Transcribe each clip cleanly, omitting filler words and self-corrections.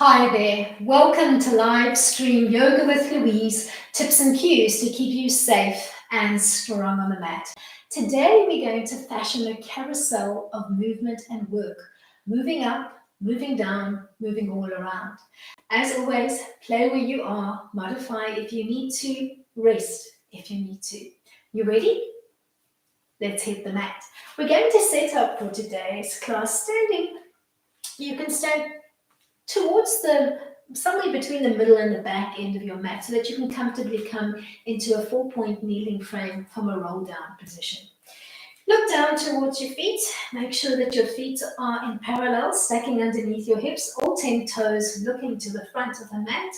Hi there, welcome to live stream Yoga with Louise, tips and cues to keep you safe and strong on the mat. Today we're going to fashion a carousel of movement and work, moving up, moving down, moving all around. As always, play where you are, modify if you need to, rest if you need to. You ready? Let's hit the mat. We're going to set up for today's class standing. You can stand towards somewhere between the middle and the back end of your mat so that you can comfortably come into a 4-point kneeling frame from a roll down position. Look down towards your feet. Make sure that your feet are in parallel, stacking underneath your hips, all 10 toes looking to the front of the mat.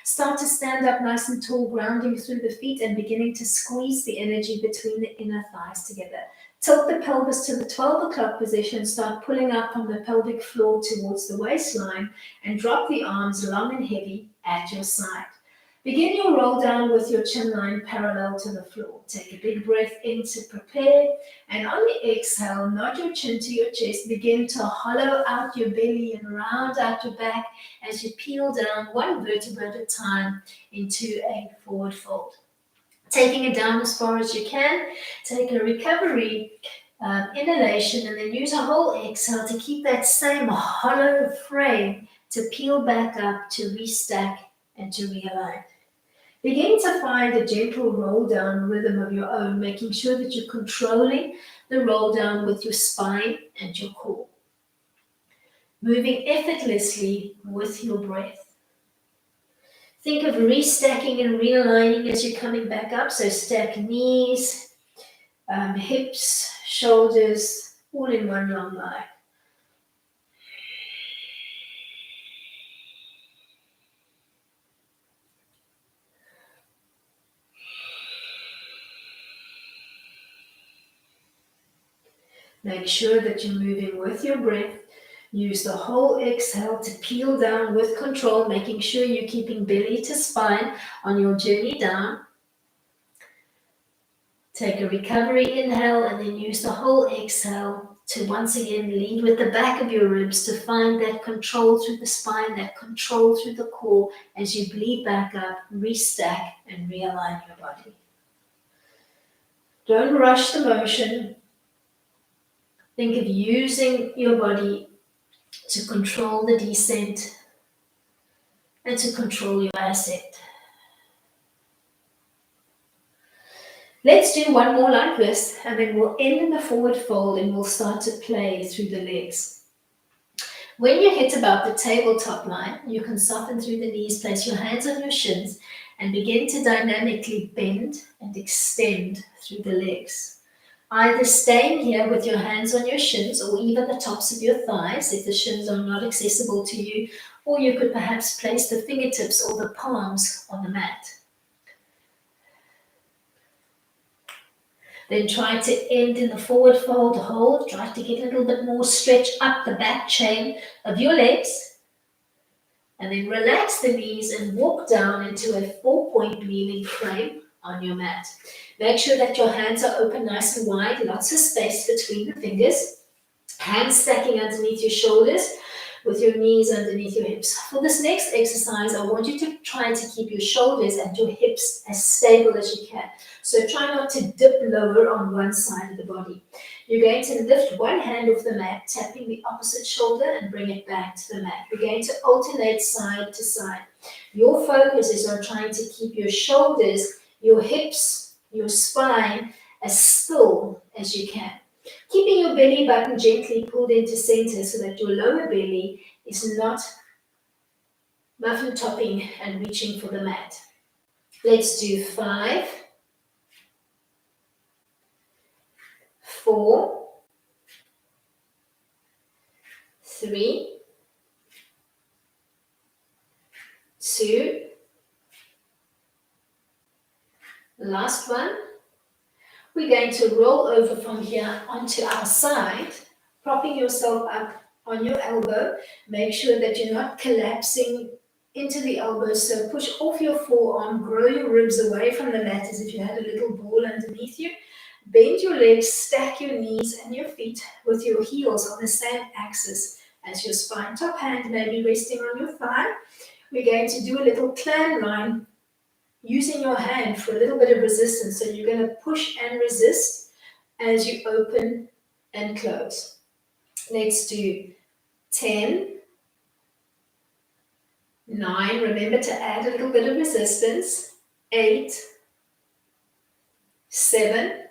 Start to stand up nice and tall, grounding through the feet and beginning to squeeze the energy between the inner thighs together. Tilt the pelvis to the 12 o'clock position, start pulling up from the pelvic floor towards the waistline and drop the arms long and heavy at your side. Begin your roll down with your chin line parallel to the floor. Take a big breath in to prepare, and on the exhale, nod your chin to your chest. Begin to hollow out your belly and round out your back as you peel down one vertebra at a time into a forward fold. Taking it down as far as you can, take a recovery inhalation and then use a whole exhale to keep that same hollow frame to peel back up, to restack and to realign. Begin to find a gentle roll down rhythm of your own, making sure that you're controlling the roll down with your spine and your core. Moving effortlessly with your breath. Think of restacking and realigning as you're coming back up. So stack knees, hips, shoulders, all in one long line. Make sure that you're moving with your breath. Use the whole exhale to peel down with control, making sure you're keeping belly to spine on your journey down. Take a recovery inhale and then use the whole exhale to once again lead with the back of your ribs to find that control through the spine, that control through the core as you bleed back up, restack and realign your body. Don't rush the motion. Think of using your body to control the descent and to control your ascent. Let's do one more like this, and then we'll end in the forward fold and we'll start to play through the legs. When you hit about the tabletop line, you can soften through the knees, place your hands on your shins, and begin to dynamically bend and extend through the legs. Either staying here with your hands on your shins or even the tops of your thighs if the shins are not accessible to you, or you could perhaps place the fingertips or the palms on the mat. Then try to end in the forward fold, hold, try to get a little bit more stretch up the back chain of your legs. And then relax the knees and walk down into a 4-point kneeling frame on your mat. Make sure that your hands are open nice and wide, lots of space between the fingers. Hands stacking underneath your shoulders with your knees underneath your hips. For this next exercise, I want you to try to keep your shoulders and your hips as stable as you can. So try not to dip lower on one side of the body. You're going to lift one hand off the mat, tapping the opposite shoulder and bring it back to the mat. We're going to alternate side to side. Your focus is on trying to keep your shoulders, your hips, your spine as still as you can. Keeping your belly button gently pulled into center so that your lower belly is not muffin topping and reaching for the mat. Let's do 5, 4, 3, 2, last one. We're going to roll over from here onto our side, propping yourself up on your elbow. Make sure that you're not collapsing into the elbow. So push off your forearm, grow your ribs away from the mat as if you had a little ball underneath you. Bend your legs, stack your knees and your feet with your heels on the same axis. as your spine. Top hand may be resting on your thigh. We're going to do a little climb line using your hand for a little bit of resistance. So you're going to push and resist as you open and close. Let's do 10, 9. Remember to add a little bit of resistance. 8, 7,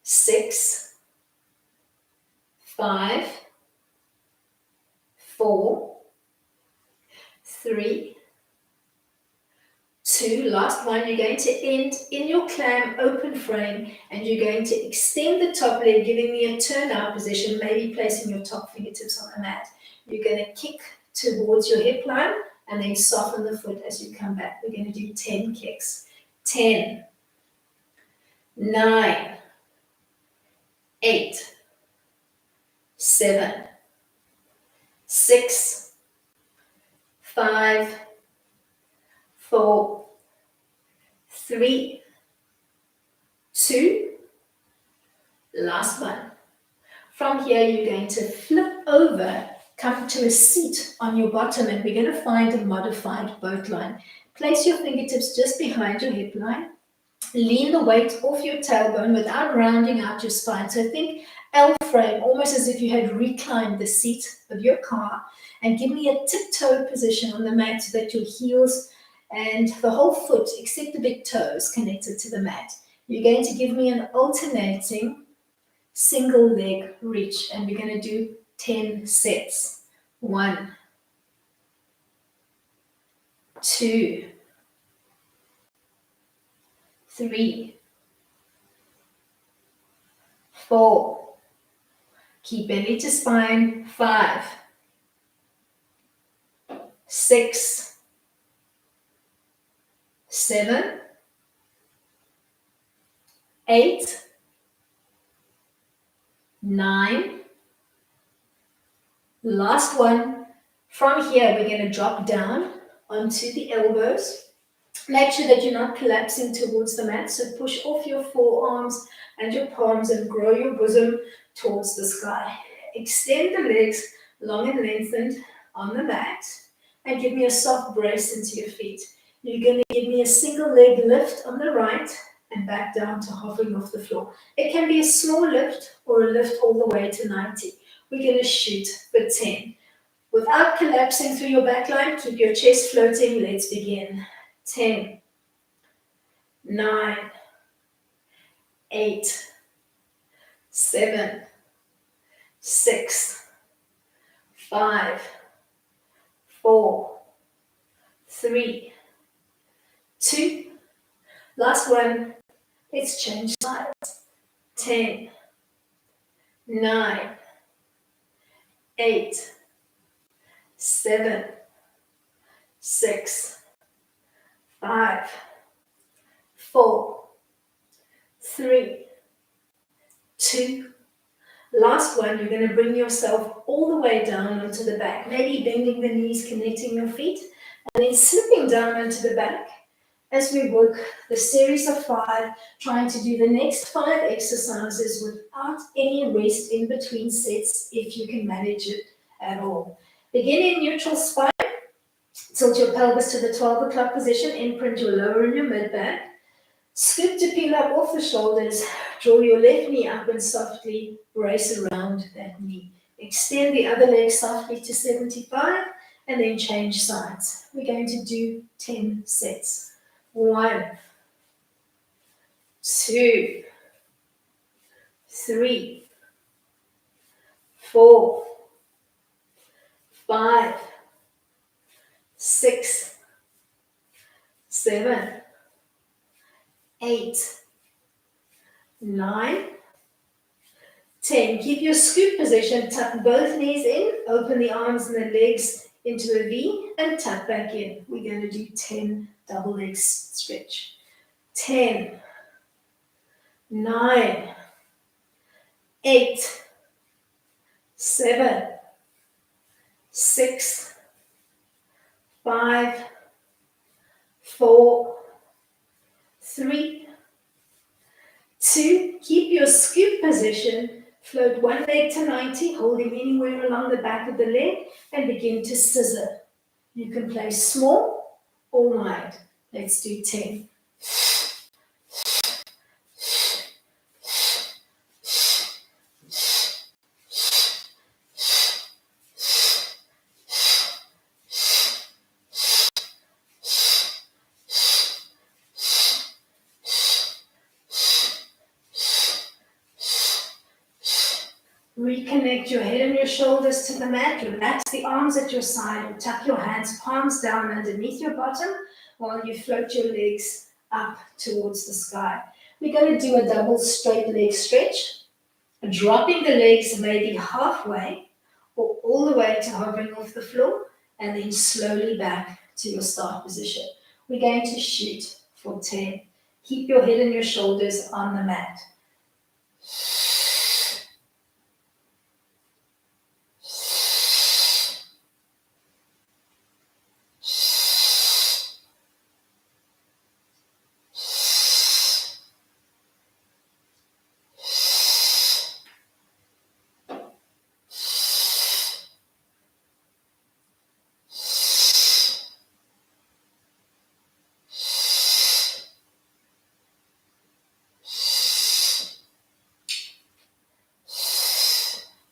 6, 5, 4, 3, 2. Last one, you're going to end in your clam open frame and you're going to extend the top leg, giving me a turnout position, maybe placing your top fingertips on the mat. You're going to kick towards your hip line and then soften the foot as you come back. We're going to do 10 kicks. 10, 9, 8, 7, 6, 5, 4, 3, 2, last one. From here, you're going to flip over, come to a seat on your bottom, and we're going to find a modified boat line. Place your fingertips just behind your hip line. Lean the weight off your tailbone without rounding out your spine. So think L frame, almost as if you had reclined the seat of your car, and give me a tiptoe position on the mat so that your heels and the whole foot, except the big toe, is connected to the mat. You're going to give me an alternating single leg reach, and we're going to do 10 sets. 1, 2, 3, 4, keep belly to spine, 5, 6, 7, 8, 9, last one. From here, we're going to drop down onto the elbows. Make sure that you're not collapsing towards the mat, so push off your forearms and your palms and grow your bosom towards the sky. Extend the legs long and lengthened on the mat and give me a soft brace into your feet. You're going to give me a single leg lift on the right and back down to hovering off the floor. It can be a small lift or a lift all the way to 90. We're going to shoot for 10. Without collapsing through your back line, keep your chest floating. Let's begin. 10, 9, 8, 7, 6, 5, 4, 3, 2. Last one. Let's change sides. 10, 9, 8, 7, 6, 5, 4, 3, 2. Last one, you're going to bring yourself all the way down onto the back, maybe bending the knees, connecting your feet, and then slipping down onto the back as we work the series of 5, trying to do the next 5 exercises without any rest in between sets, if you can manage it at all. Begin in neutral spine. Tilt your pelvis to the 12 o'clock position, imprint your lower and your mid back. Scoop to peel up off the shoulders. Draw your left knee up and softly brace around that knee. Extend the other leg softly to 75 and then change sides. We're going to do 10 sets. 1, 2, 3, 4, 5, 6, 7, 8, 9, 10. Keep your scoop position, tuck both knees in, open the arms and the legs into a V and tuck back in. We're going to do 10 double leg stretch. 10, 9, 8, 7, 6, 5, 4, 3, 2. Keep your scoop position. Float one leg to 90, holding anywhere along the back of the leg, and begin to scissor. You can play small or wide. Let's do 10. Reconnect your head and your shoulders to the mat. Relax the arms at your side or tuck your hands, palms down underneath your bottom while you float your legs up towards the sky. We're going to do a double straight leg stretch, dropping the legs maybe halfway or all the way to hovering off the floor, and then slowly back to your start position. We're going to shoot for 10. Keep your head and your shoulders on the mat.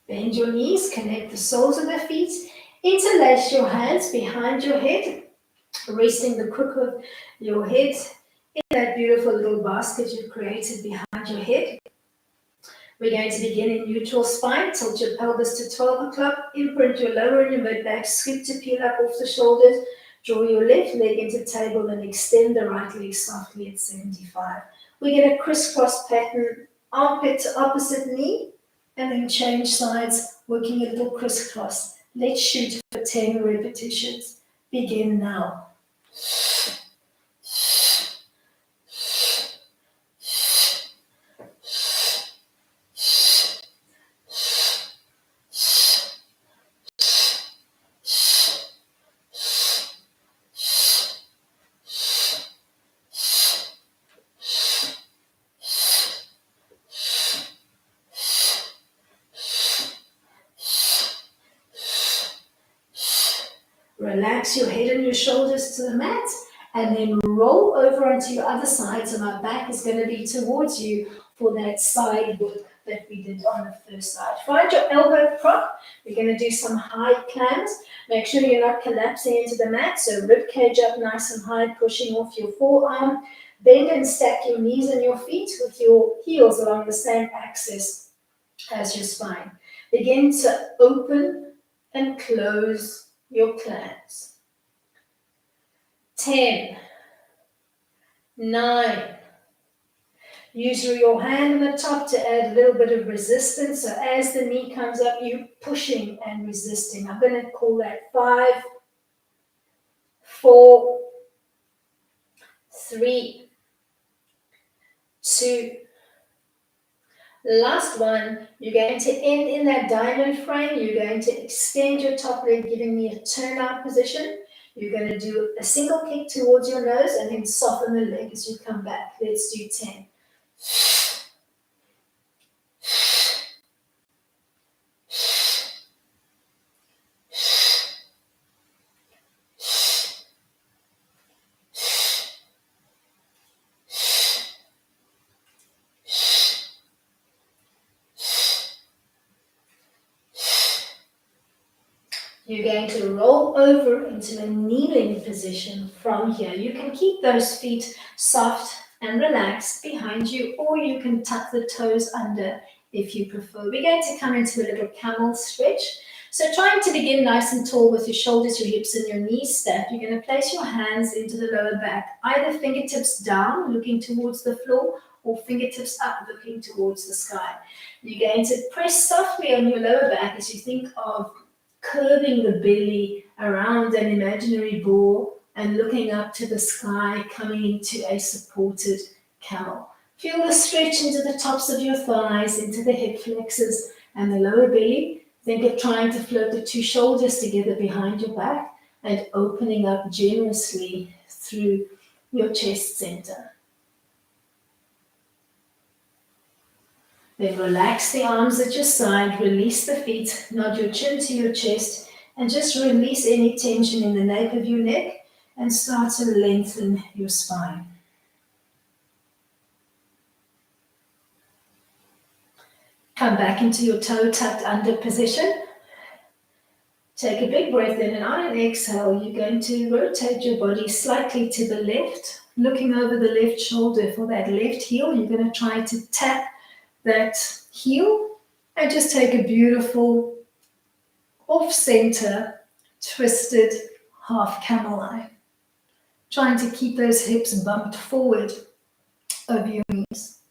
Bend your knees, connect the soles of the feet, interlace your hands behind your head, resting the crook of your head in that beautiful little basket you've created behind your head. We're going to begin in neutral spine. Tilt your pelvis to 12 o'clock, imprint your lower and your mid back, scoop to peel up off the shoulders, draw your left leg into table and extend the right leg softly at 75. We get a crisscross pattern, armpit to opposite knee, and then change sides, working a little crisscross. Let's shoot for 10 repetitions. Begin now. Relax your head and your shoulders to the mat, and then roll over onto your other side. So my back is going to be towards you for that side work that we did on the first side. Find your elbow prop. We're going to do some high clams. Make sure you're not collapsing into the mat. So rib cage up nice and high, pushing off your forearm. Bend and stack your knees and your feet with your heels along the same axis as your spine. Begin to open and close your clams. 10, 9. Use your hand on the top to add a little bit of resistance. So as the knee comes up, you're pushing and resisting. I'm going to call that 5, 4, 3, 2. Last one, you're going to end in that diamond frame. You're going to extend your top leg, giving me a turnout position. You're going to do a single kick towards your nose and then soften the leg as you come back. Let's do 10. You're going to roll over into a kneeling position from here. You can keep those feet soft and relaxed behind you, or you can tuck the toes under if you prefer. We're going to come into a little camel stretch. So trying to begin nice and tall with your shoulders, your hips, and your knees stacked. You're going to place your hands into the lower back, either fingertips down, looking towards the floor, or fingertips up, looking towards the sky. You're going to press softly on your lower back as you think of curving the belly around an imaginary ball and looking up to the sky, coming into a supported camel. Feel the stretch into the tops of your thighs, into the hip flexors and the lower belly. Think of trying to float the two shoulders together behind your back and opening up generously through your chest center. Then relax the arms at your side, release the feet, nod your chin to your chest, and just release any tension in the nape of your neck and start to lengthen your spine. Come back into your toe tucked under position. Take a big breath in and on an exhale, you're going to rotate your body slightly to the left, looking over the left shoulder for that left heel. You're going to try to tap that heel and just take a beautiful off-center twisted half camel line. Trying to keep those hips bumped forward over your knees.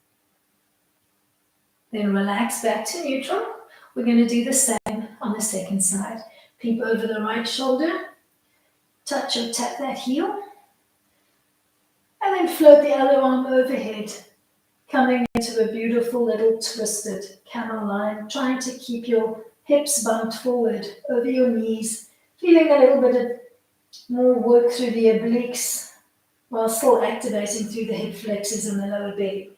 Then relax back to neutral. We're going to do the same on the second side. Peep over the right shoulder, touch or tap that heel, and then float the other arm overhead, coming into a beautiful little twisted camel line, trying to keep your hips bumped forward over your knees, feeling a little bit of more work through the obliques while still activating through the hip flexors and the lower belly.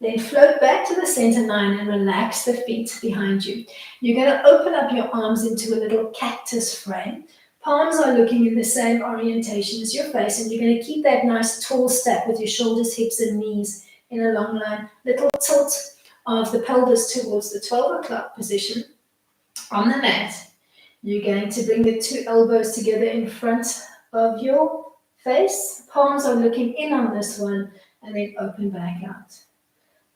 Then float back to the center line and relax the feet behind you. You're going to open up your arms into a little cactus frame. Palms are looking in the same orientation as your face, and you're going to keep that nice tall step with your shoulders, hips, and knees in a long line. Little tilt of the pelvis towards the 12 o'clock position on the mat. You're going to bring the two elbows together in front of your face. Palms are looking in on this one, and then open back out.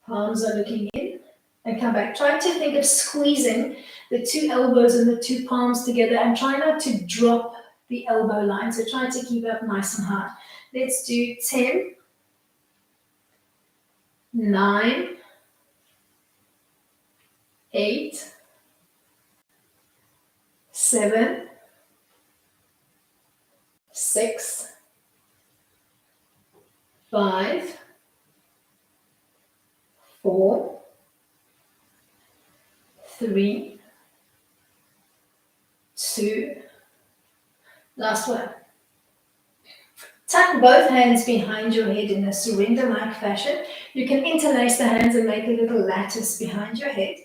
Palms are looking in and come back. Try to think of squeezing the two elbows and the two palms together and try not to drop the elbow line. So try to keep up nice and hard. Let's do 10, 9, 8, 7, 6, 5, 4, 3, 2, last one. Tuck both hands behind your head in a surrender-like fashion. You can interlace the hands and make a little lattice behind your head.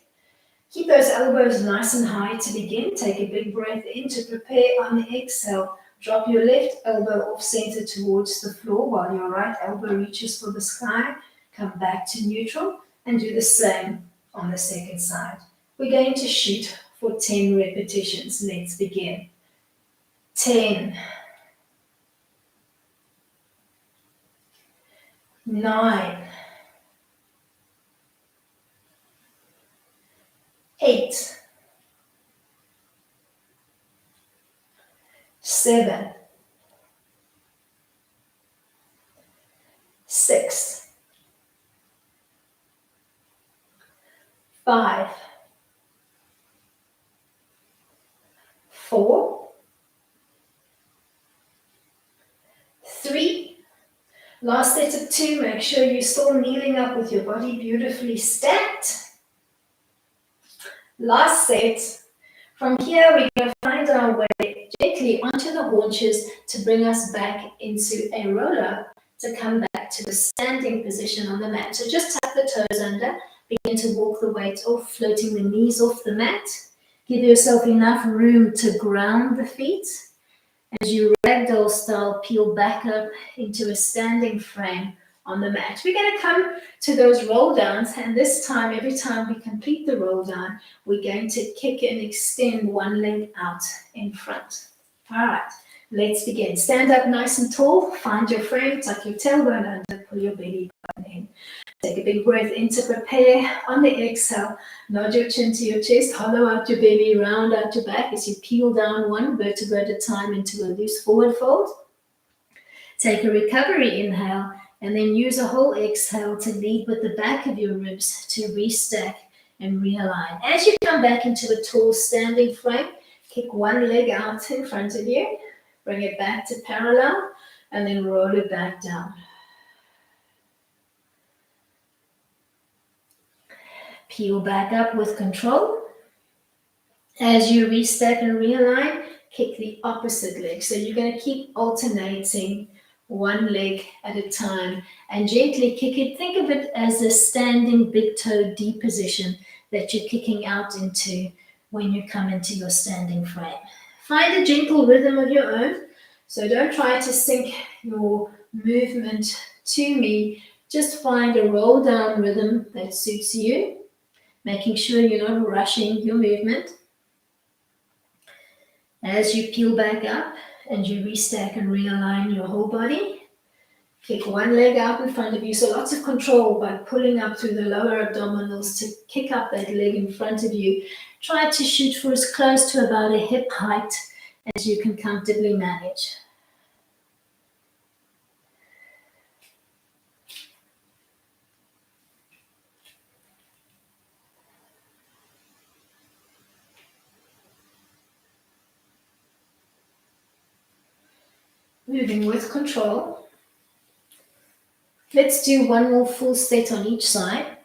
Keep those elbows nice and high to begin. Take a big breath in to prepare on the exhale. Drop your left elbow off center towards the floor while your right elbow reaches for the sky. Come back to neutral and do the same on the second side. We're going to shoot for 10 repetitions. Let's begin. 10, 9, 8, 7, 6, 5, 4, 3, last set of 2, make sure you're still kneeling up with your body beautifully stacked. Last set. From here, we're going to find our way gently onto the haunches to bring us back into a roll-up, to come back to the standing position on the mat. So just tuck the toes under, begin to walk the weight off, floating the knees off the mat. Give yourself enough room to ground the feet. As you ragdoll style peel back up into a standing frame on the mat. We're going to come to those roll downs, and this time, every time we complete the roll down, we're going to kick and extend one leg out in front. All right, let's begin. Stand up nice and tall, find your frame, tuck your tailbone under, pull your belly button in. Take a big breath in to prepare. On the exhale, nod your chin to your chest, hollow out your belly, round out your back as you peel down one vertebra at a time into a loose forward fold. Take a recovery inhale, and then use a whole exhale to lead with the back of your ribs to restack and realign. As you come back into a tall standing frame, kick one leg out in front of you, bring it back to parallel, and then roll it back down. Peel back up with control. As you restack and realign, kick the opposite leg. So you're going to keep alternating one leg at a time, and gently kick it. Think of it as a standing big toe deep position that you're kicking out into when you come into your standing frame. Find a gentle rhythm of your own. So don't try to sync your movement to me. Just find a roll down rhythm that suits you, making sure you're not rushing your movement. As you peel back up and you restack and realign your whole body, kick one leg out in front of you. So lots of control by pulling up through the lower abdominals to kick up that leg in front of you. Try to shoot for as close to about a hip height as you can comfortably manage. Moving with control. Let's do one more full set on each side.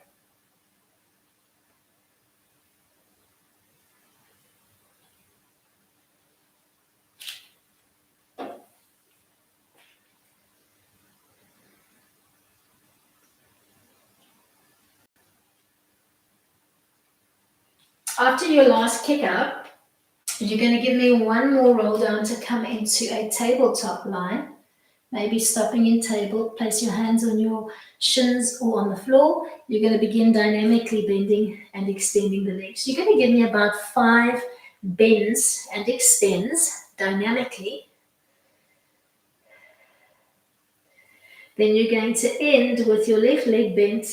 After your last kick up, you're going to give me one more roll down to come into a tabletop line. Maybe stopping in table, place your hands on your shins or on the floor. You're going to begin dynamically bending and extending the legs. You're going to give me about 5 bends and extends dynamically. Then you're going to end with your left leg bent,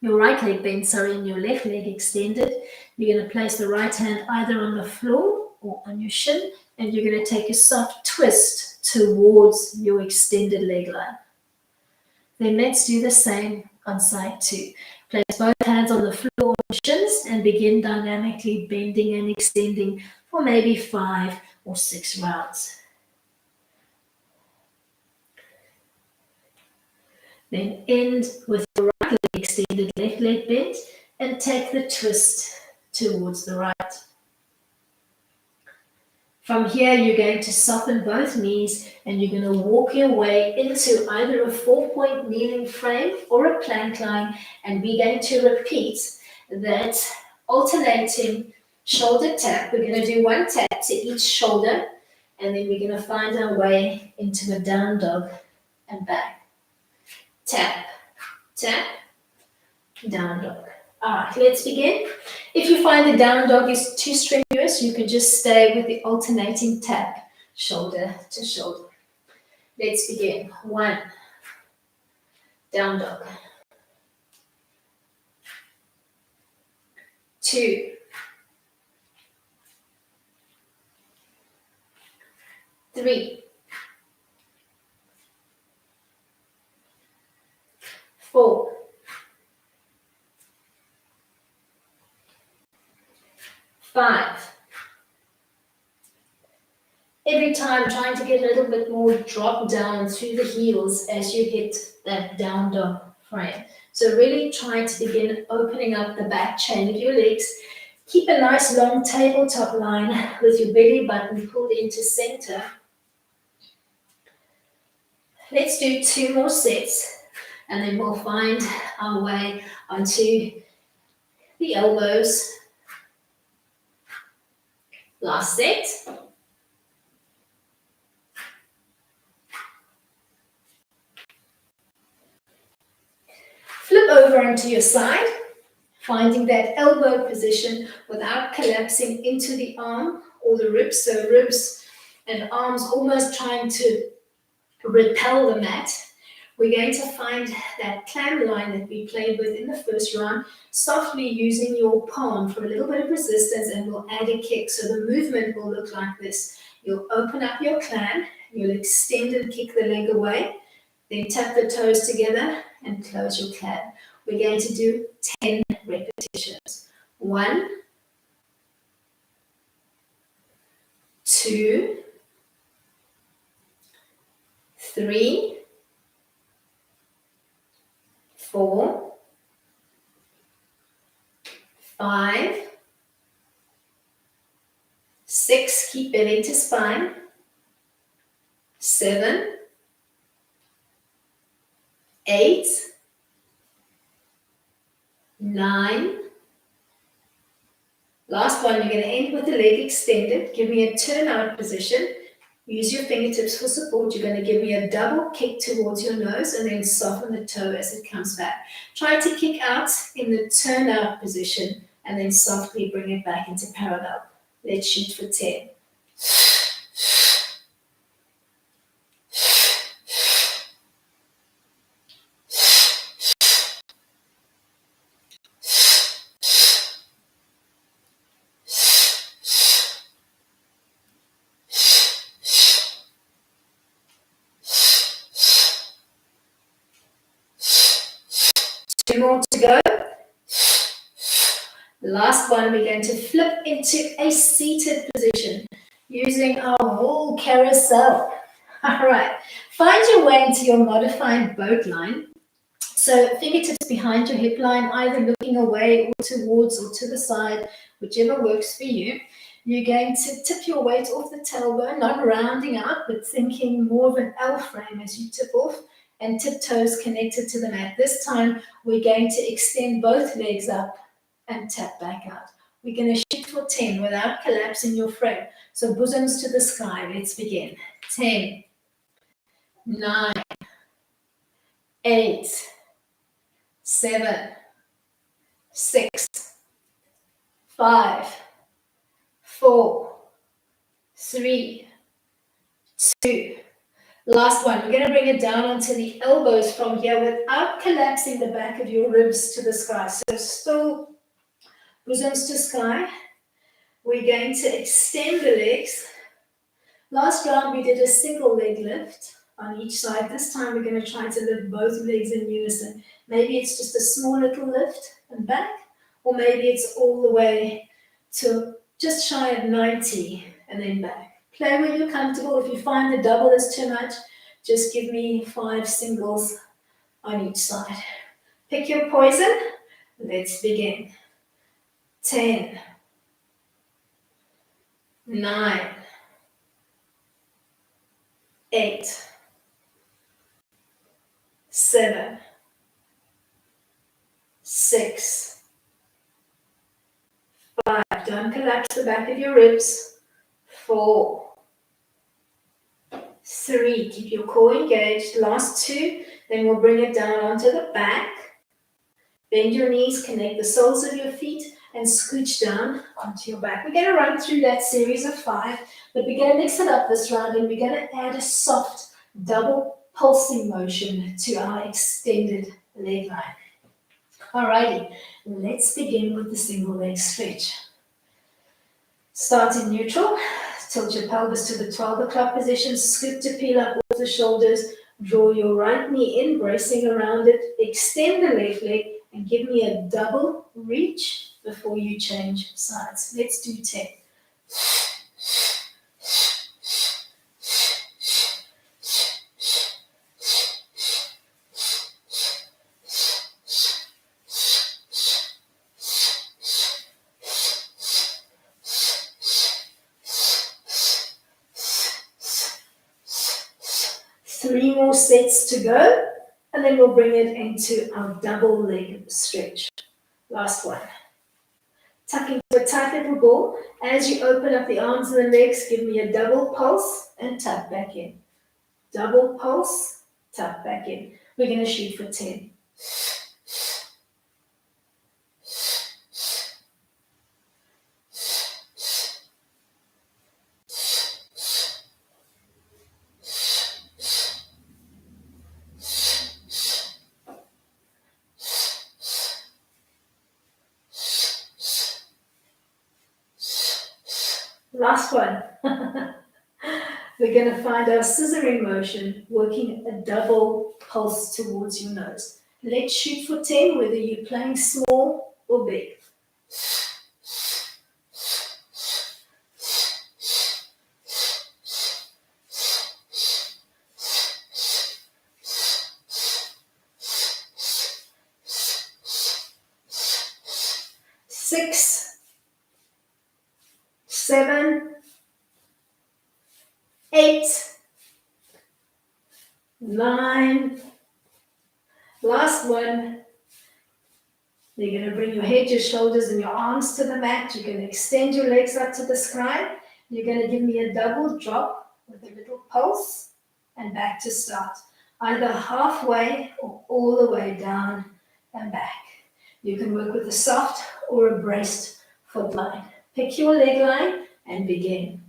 your right leg bent, and your left leg extended. You're going to place the right hand either on the floor or on your shin, and you're going to take a soft twist towards your extended leg line. Then let's do the same on side 2. Place both hands on the floor or shins and begin dynamically bending and extending for maybe 5 or 6 rounds. Then end with your right leg extended, left leg bent, and take the twist towards the right. From here, you're going to soften both knees and you're going to walk your way into either a 4-point kneeling frame or a plank line, and we're going to repeat that alternating shoulder tap. We're going to do one tap to each shoulder, and then we're going to find our way into a down dog and back. Tap, tap, down dog. All right, let's begin. If you find the down dog is too strenuous, you can just stay with the alternating tap, shoulder to shoulder. Let's begin. 1, down dog. 2, 3, 4, 5. Every time trying to get a little bit more drop down through the heels as you hit that down dog frame. So really try to begin opening up the back chain of your legs. Keep a nice long tabletop line with your belly button pulled into center. Let's do 2 more sets, and then we'll find our way onto the elbows. Last set. Flip over onto your side, finding that elbow position without collapsing into the arm or the ribs. So ribs and arms almost trying to repel the mat. We're going to find that clam line that we played with in the first round, softly using your palm for a little bit of resistance, and we'll add a kick. So the movement will look like this. You'll open up your clam, you'll extend and kick the leg away, then tap the toes together and close your clam. We're going to do 10 repetitions. 1, 2, 3, 4, 5, 6, keep belly to spine, 7, 8, 9. Last one, you're going to end with the leg extended. Give me a turnout position. Use your fingertips for support. You're going to give me a double kick towards your nose and then soften the toe as it comes back. Try to kick out in the turnout position and then softly bring it back into parallel. Let's shoot for 10. Two more to go. The last one, we're going to flip into a seated position using our whole carousel. All right, find your way into your modified boat line. So fingertips behind your hip line, either looking away or towards or to the side, whichever works for you. You're going to tip your weight off the tailbone, not rounding out, but thinking more of an L frame as you tip off, and tiptoes connected to the mat. This time, we're going to extend both legs up and tap back out. We're going to shoot for 10 without collapsing your frame. So bosoms to the sky. Let's begin. 10, 9, 8, 7, 6, 5, 4, 3, 2. Last one. We're going to bring it down onto the elbows from here without collapsing the back of your ribs to the sky. So still bosoms to sky. We're going to extend the legs. Last round we did a single leg lift on each side. This time we're going to try to lift both legs in unison. Maybe it's just a small little lift and back, or maybe it's all the way to just shy of 90 and then back. Play where you're comfortable. If you find the double is too much, just give me 5 singles on each side. Pick your poison. Let's begin. 10, 9, 8, 7, 6, 5. Don't collapse the back of your ribs. 4, 3. Keep your core engaged. Last 2. Then we'll bring it down onto the back. Bend your knees, connect the soles of your feet, and scooch down onto your back. We're going to run through that series of 5, but we're going to mix it up this round, and we're going to add a soft double pulsing motion to our extended leg line. Alrighty, let's begin with the single leg stretch. Start in neutral. Tilt your pelvis to the 12 o'clock position. Scoop to peel up off the shoulders. Draw your right knee in, bracing around it. Extend the left leg and give me a double reach before you change sides. Let's do 10. Three more sets to go, and then we'll bring it into our double leg stretch. Last one. Tuck into a tight little ball. As you open up the arms and the legs, give me a double pulse and tuck back in. Double pulse, tuck back in. We're going to shoot for 10. Last one. We're going to find our scissoring motion, working a double pulse towards your nose. Let's shoot for 10, whether you're playing small or big. Six, 7, 8, 9, Last one. You're going to bring your head, your shoulders, and your arms to the mat. You're going to extend your legs up to the sky. You're going to give me a double drop with a little pulse and back to start. Either halfway or all the way down and back. You can work with a soft or a braced foot line. Pick your leg line and begin.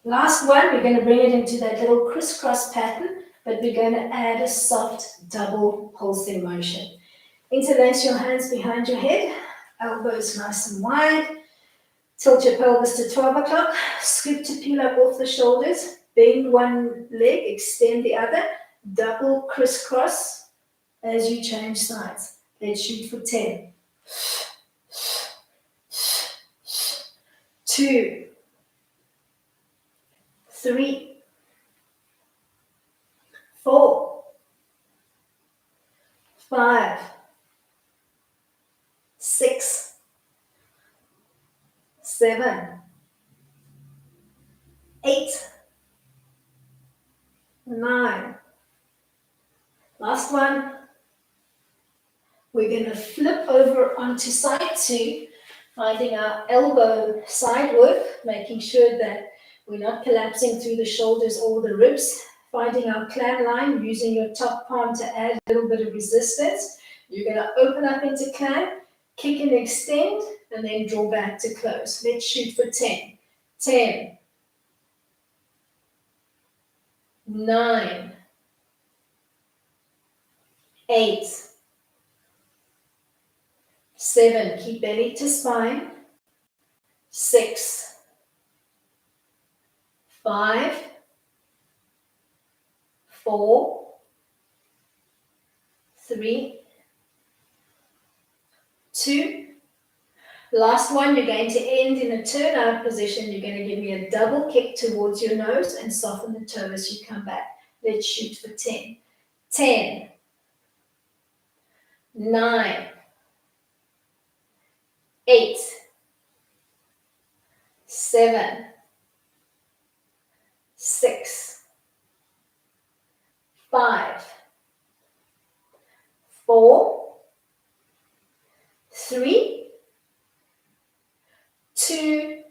Last one, we're going to bring it into that little crisscross pattern, but we're going to add a soft double pulsing motion. Interlace your hands behind your head, elbows nice and wide. Tilt your pelvis to 12 o'clock, scoop to peel up off the shoulders, bend one leg, extend the other, double crisscross as you change sides. Let's shoot for 10. 2, 3, 4, 5, 6, 7, 8, 9. Last one. We're going to flip over onto side 2, finding our elbow side work, making sure that we're not collapsing through the shoulders or the ribs. Finding our clam line, using your top palm to add a little bit of resistance. You're going to open up into clam, kick and extend, and then draw back to close. Let's shoot for 10. 10, 9, 8, 7, keep belly to spine. 6, 5, 4, 3, 2. Last one, you're going to end in a turnout position. You're going to give me a double kick towards your nose and soften the toe as you come back. Let's shoot for 10. 10, 9, 8, 7, 6, 5, 4, 3, 2.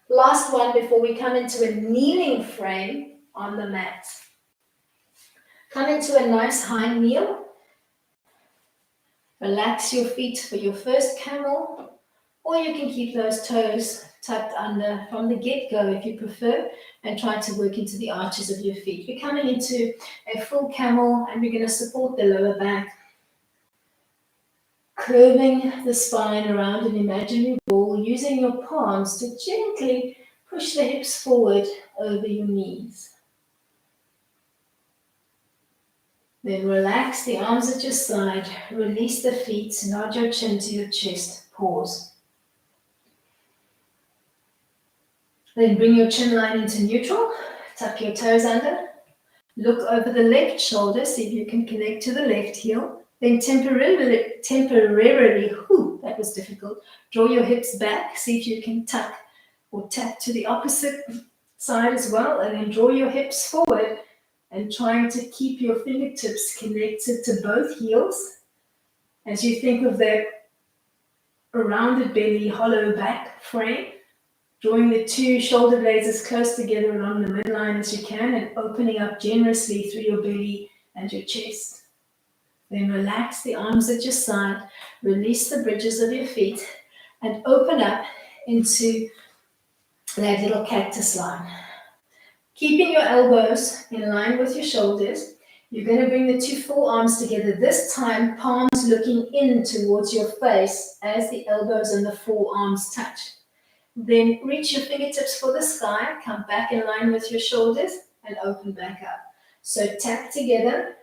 Last one before we come into a kneeling frame on the mat. Come into a nice high kneel. Relax your feet for your first camel, or you can keep those toes tucked under from the get-go if you prefer, and try to work into the arches of your feet. We're coming into a full camel, and we're going to support the lower back, curving the spine around an imaginary ball, using your palms to gently push the hips forward over your knees. Then relax the arms at your side, release the feet, nod your chin to your chest, pause. Then bring your chin line into neutral, tuck your toes under, look over the left shoulder, see if you can connect to the left heel. Then temporarily, that was difficult, draw your hips back, see if you can tuck or tap to the opposite side as well, and then draw your hips forward and trying to keep your fingertips connected to both heels as you think of that rounded belly, hollow back frame, drawing the two shoulder blades as close together along the midline as you can and opening up generously through your belly and your chest. Then relax the arms at your side, release the bridges of your feet, and open up into that little cactus line. Keeping your elbows in line with your shoulders, you're going to bring the two forearms together, this time palms looking in towards your face as the elbows and the forearms touch. Then reach your fingertips for the sky, come back in line with your shoulders, and open back up. So tap together,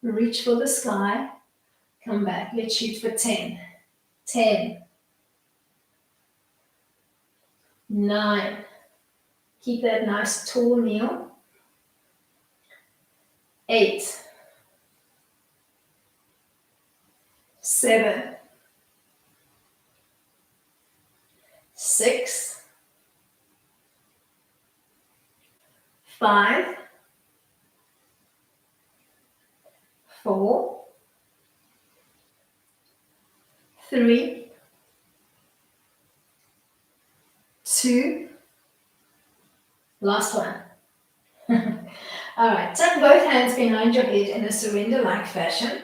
reach for the sky, come back. Let's shoot for 10. 10. 9. Keep that nice tall kneel. 8. 7. 6. 5. 4. 3. 2. Last one. All right, tuck both hands behind your head in a surrender-like fashion,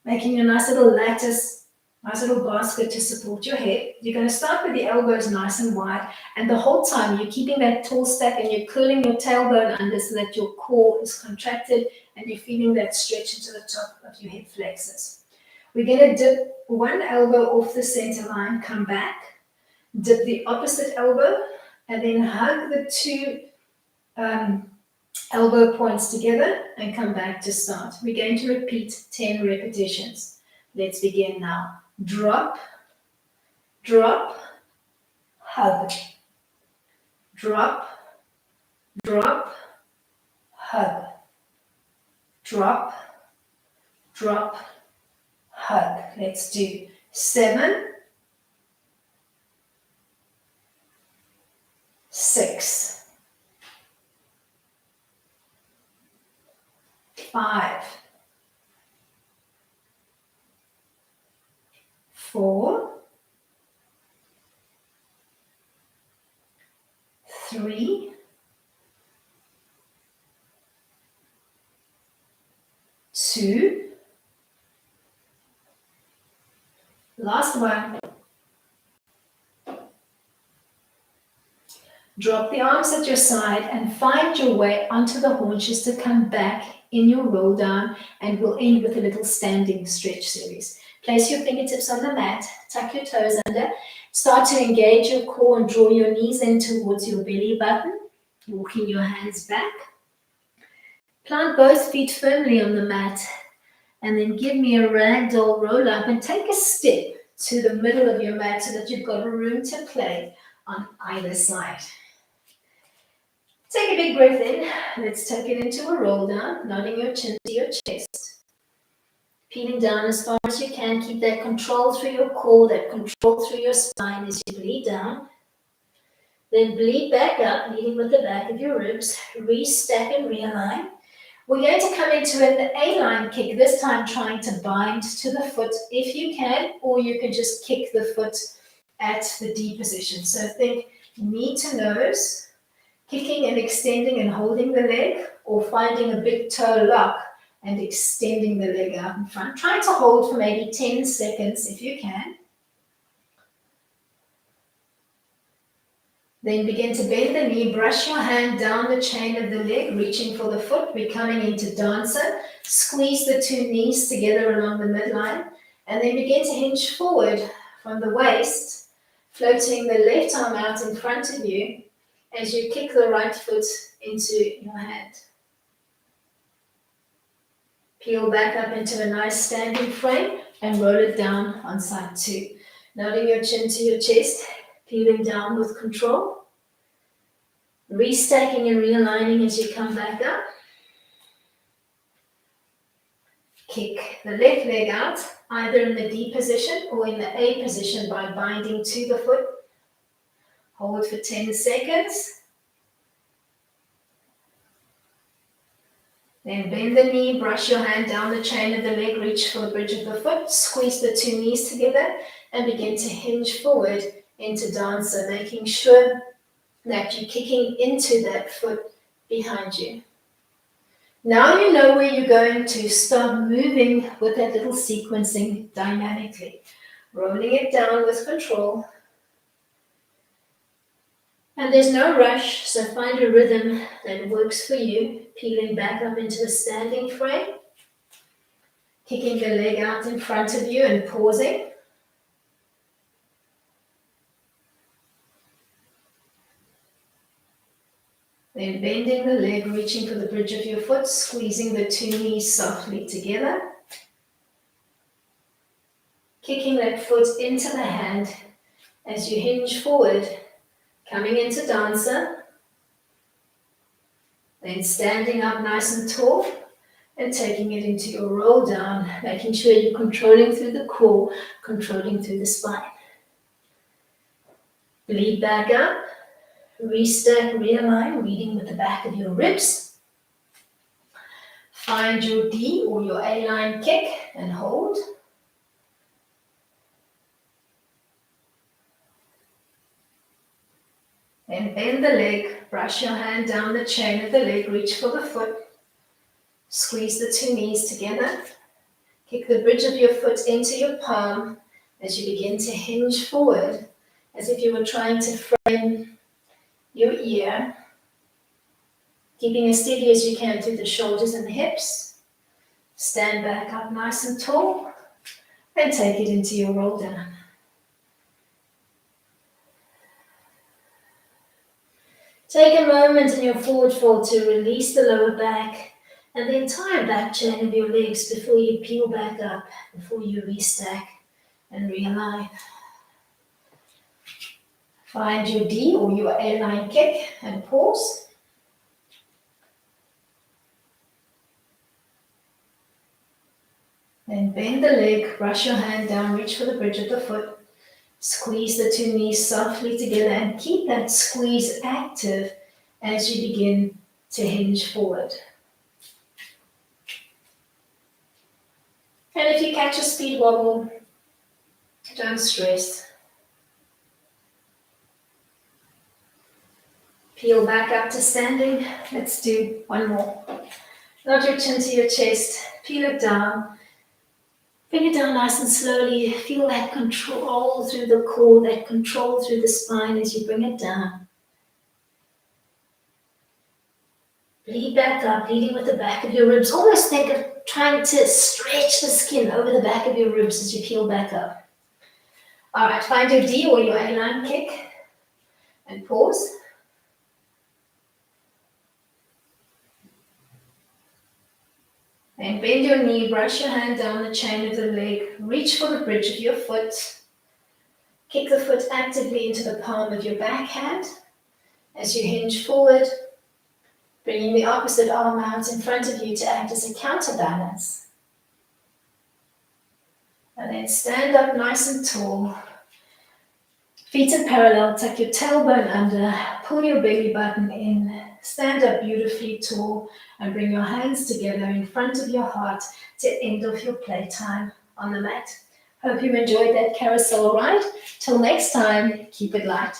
making a nice little lattice, nice little basket to support your head. You're going to start with the elbows nice and wide, and the whole time you're keeping that tall stack and you're curling your tailbone under so that your core is contracted and you're feeling that stretch into the top of your hip flexors. We're going to dip one elbow off the center line, come back, dip the opposite elbow, and then hug the two elbow points together and come back to start. We're going to repeat 10 repetitions. Let's begin now. Drop, drop, hug. Drop, drop, hug. Drop, drop, hug. Let's do 7, 6, 5, 4, 3, 2, last one. Drop the arms at your side and find your way onto the haunches to come back in your roll down, and we'll end with a little standing stretch series. Place your fingertips on the mat, tuck your toes under, start to engage your core and draw your knees in towards your belly button, walking your hands back. Plant both feet firmly on the mat, and then give me a ragdoll roll up and take a step to the middle of your mat so that you've got room to play on either side. Take a big breath in. Let's take it into a roll down, nodding your chin to your chest. Peeling down as far as you can. Keep that control through your core, that control through your spine as you bleed down. Then bleed back up, leading with the back of your ribs. Restack and realign. We're going to come into an A-line kick, this time trying to bind to the foot if you can, or you can just kick the foot at the D position. So think knee to nose, kicking and extending and holding the leg, or finding a big toe lock and extending the leg out in front. Try to hold for maybe 10 seconds if you can. Then begin to bend the knee, brush your hand down the chain of the leg, reaching for the foot. We're coming into dancer. Squeeze the two knees together along the midline, and then begin to hinge forward from the waist, floating the left arm out in front of you as you kick the right foot into your hand. Peel back up into a nice standing frame and roll it down on side 2. Nodding your chin to your chest, peeling down with control. Restacking and realigning as you come back up. Kick the left leg out, either in the D position or in the A position by binding to the foot. Hold for 10 seconds. Then bend the knee, brush your hand down the chain of the leg, reach for the bridge of the foot, squeeze the two knees together and begin to hinge forward into dancer, making sure that you're kicking into that foot behind you. Now you know where you're going to start moving with that little sequencing dynamically. Rolling it down with control. And there's no rush, so find a rhythm that works for you. Peeling back up into a standing frame. Kicking the leg out in front of you and pausing. Then bending the leg, reaching for the bridge of your foot, squeezing the two knees softly together. Kicking that foot into the hand as you hinge forward, coming into dancer. Then standing up nice and tall and taking it into your roll down, making sure you're controlling through the core, controlling through the spine. Bleed back up, restack, realign, reading with the back of your ribs. Find your D or your A-line kick and hold. Then bend the leg, brush your hand down the chain of the leg, reach for the foot. Squeeze the two knees together. Kick the bridge of your foot into your palm as you begin to hinge forward, as if you were trying to frame your ear. Keeping as steady as you can through the shoulders and the hips. Stand back up nice and tall and take it into your roll down. Take a moment in your forward fold to release the lower back and the entire back chain of your legs before you peel back up, before you restack and realign. Find your D or your A-line kick and pause. Then bend the leg, brush your hand down, reach for the bridge of the foot. Squeeze the two knees softly together and keep that squeeze active as you begin to hinge forward. And if you catch a speed wobble, don't stress. Peel back up to standing. Let's do one more. Nod your chin to your chest, peel it down. Bring it down nice and slowly. Feel that control through the core, that control through the spine as you bring it down. Bleed back up, leading with the back of your ribs. Almost think of trying to stretch the skin over the back of your ribs as you peel back up. All right, find your D or your A-line kick and pause. And bend your knee, brush your hand down the chain of the leg, reach for the bridge of your foot. Kick the foot actively into the palm of your back hand as you hinge forward, bringing the opposite arm out in front of you to act as a counterbalance. And then stand up nice and tall. Feet are parallel, tuck your tailbone under, pull your belly button in, stand up beautifully tall, and bring your hands together in front of your heart to end off your playtime on the mat. Hope you enjoyed that carousel ride. Till next time, keep it light.